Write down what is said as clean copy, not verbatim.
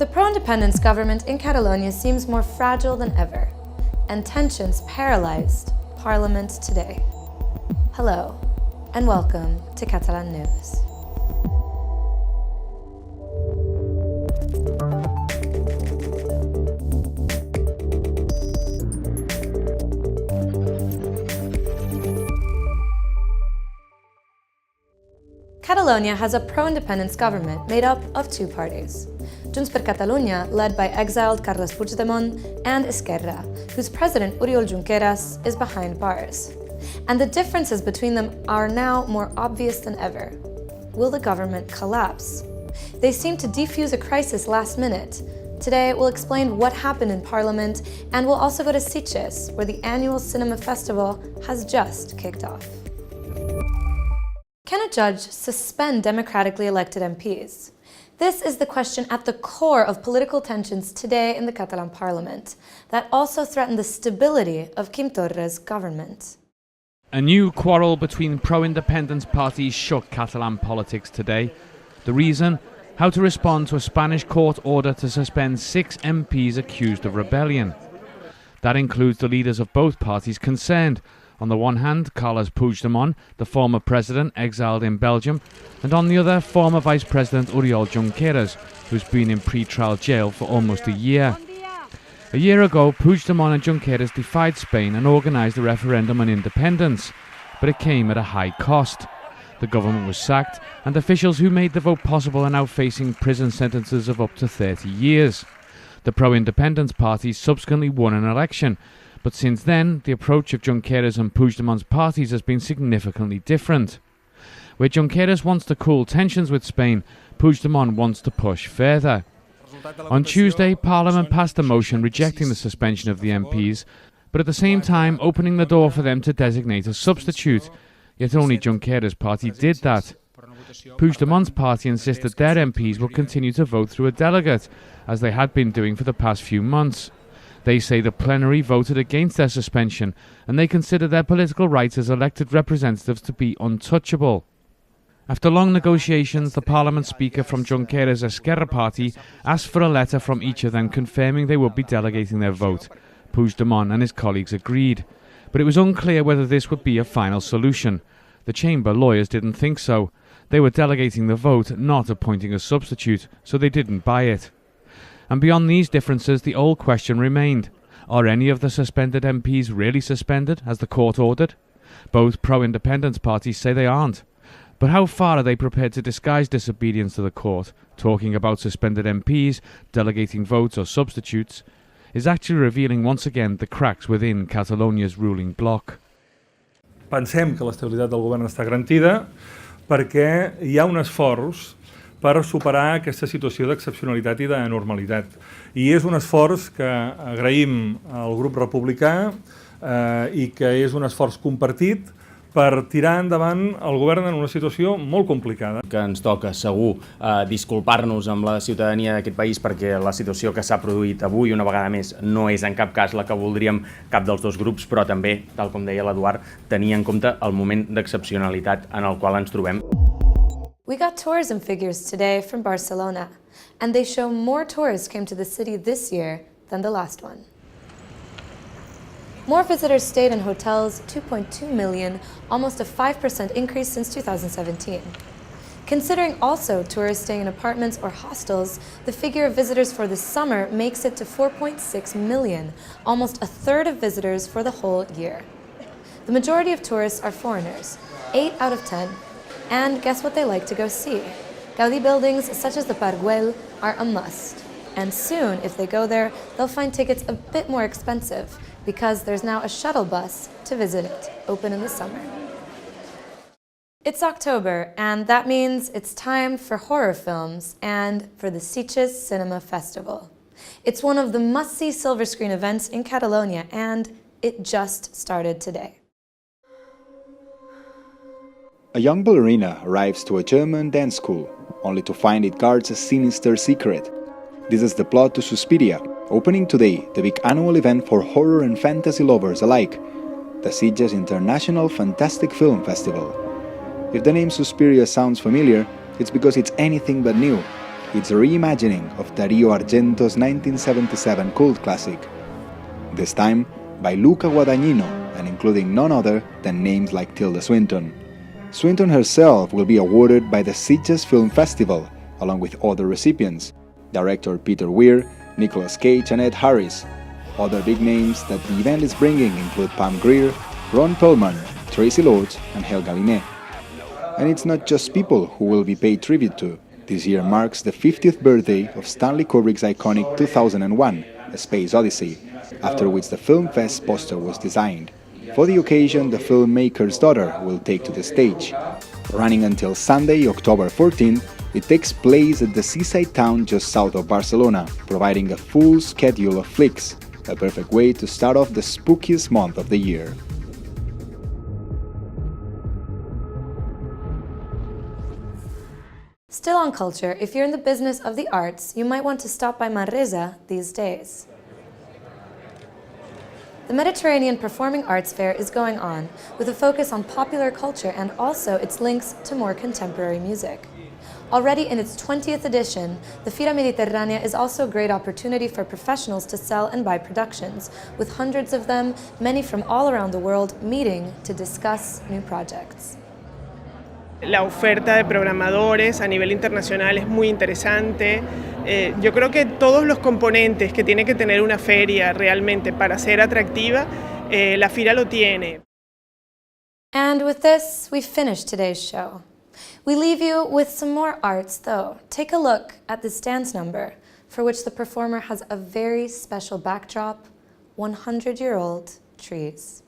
The pro-independence government in Catalonia seems more fragile than ever, and tensions paralyzed Parliament today. Hello, and welcome to Catalan News. Catalonia has a pro-independence government made up of two parties. Junts per Catalunya, led by exiled Carles Puigdemont, and Esquerra, whose president Oriol Junqueras is behind bars. And the differences between them are now more obvious than ever. Will the government collapse? They seem to defuse a crisis last minute. Today, we'll explain what happened in Parliament, and we'll also go to Sitges, where the annual Cinema Festival has just kicked off. Can a judge suspend democratically elected MPs? This is the question at the core of political tensions today in the Catalan parliament that also threaten the stability of Quim Torra's government. A new quarrel between pro-independence parties shook Catalan politics today. The reason? How to respond to a Spanish court order to suspend 6 MPs accused of rebellion. That includes the leaders of both parties concerned. On the one hand, Carles Puigdemont, the former president exiled in Belgium, and on the other, former Vice President Oriol Junqueras, who's been in pre-trial jail for almost a year. A year ago, Puigdemont and Junqueras defied Spain and organised a referendum on independence, but it came at a high cost. The government was sacked, and officials who made the vote possible are now facing prison sentences of up to 30 years. The pro-independence party subsequently won an election, but since then, the approach of Junqueras and Puigdemont's parties has been significantly different. Where Junqueras wants to cool tensions with Spain, Puigdemont wants to push further. On Tuesday, Parliament passed a motion rejecting the suspension of the MPs, but at the same time opening the door for them to designate a substitute. Yet only Junqueras' party did that. Puigdemont's party insisted their MPs will continue to vote through a delegate, as they had been doing for the past few months. They say the plenary voted against their suspension, and they consider their political rights as elected representatives to be untouchable. After long negotiations, the Parliament Speaker from Junqueras' Esquerra party asked for a letter from each of them confirming they would be delegating their vote. Puigdemont and his colleagues agreed, but it was unclear whether this would be a final solution. The chamber lawyers didn't think so. They were delegating the vote, not appointing a substitute, so they didn't buy it. And beyond these differences, the old question remained. Are any of the suspended MPs really suspended, as the court ordered? Both pro-independence parties say they aren't. But how far are they prepared to disguise disobedience to the court? Talking about suspended MPs, delegating votes or substitutes, is actually revealing once again the cracks within Catalonia's ruling bloc. Pensem que l'estabilitat del govern està garantida perquè hi ha un esforç per superar aquesta situació d'excepcionalitat i d'anormalitat. I és un esforç que agraïm al grup republicà i que és un esforç compartit per tirar endavant el govern en una situació molt complicada. Que ens toca, segur, disculpar-nos amb la ciutadania d'aquest país perquè la situació que s'ha produït avui, una vegada més, no és en cap cas la que voldríem cap dels dos grups, però també, tal com deia l'Eduard, tenir en compte el moment d'excepcionalitat en el qual ens trobem. We got tourism figures today from Barcelona, and they show more tourists came to the city this year than the last one. More visitors stayed in hotels, 2.2 million, almost a 5% increase since 2017. Considering also tourists staying in apartments or hostels, the figure of visitors for the summer makes it to 4.6 million, almost a third of visitors for the whole year. The majority of tourists are foreigners, 8 out of 10. And guess what they like to go see? Gaudi buildings such as the Parguel are a must. And soon, if they go there, they'll find tickets a bit more expensive because there's now a shuttle bus to visit it, open in the summer. It's October, and that means it's time for horror films and for the Sitges Cinema Festival. It's one of the must-see silver screen events in Catalonia, and it just started today. A young ballerina arrives to a German dance school, only to find it guards a sinister secret. This is the plot to Suspiria, opening today the big annual event for horror and fantasy lovers alike, the Sitges International Fantastic Film Festival. If the name Suspiria sounds familiar, it's because it's anything but new. it's a reimagining of Dario Argento's 1977 cult classic. This time by Luca Guadagnino, and including none other than names like Tilda Swinton. Swinton herself will be awarded by the Sitges Film Festival, along with other recipients, director Peter Weir, Nicolas Cage and Ed Harris. Other big names that the event is bringing include Pam Grier, Ron Perlman, Tracy Lords and Helga Linné. And it's not just people who will be paid tribute to. This year marks the 50th birthday of Stanley Kubrick's iconic 2001, A Space Odyssey, after which the Film Fest poster was designed. For the occasion, the filmmaker's daughter will take to the stage. Running until Sunday, October 14th, it takes place at the seaside town just south of Barcelona, providing a full schedule of flicks, a perfect way to start off the spookiest month of the year. Still on culture, if you're in the business of the arts, you might want to stop by Manresa these days. The Mediterranean Performing Arts Fair is going on, with a focus on popular culture and also its links to more contemporary music. Already in its 20th edition, the Fira Mediterránea is also a great opportunity for professionals to sell and buy productions, with hundreds of them, many from all around the world, meeting to discuss new projects. La oferta de programadores a nivel internacional es muy interesante. Yo creo que todos los componentes que tiene que tener una feria realmente para ser atractiva, la Fira lo tiene. And with this, we finish today's show. We leave you with some more arts, though. Take a look at this dance number, for which the performer has a very special backdrop: 100-year-old trees.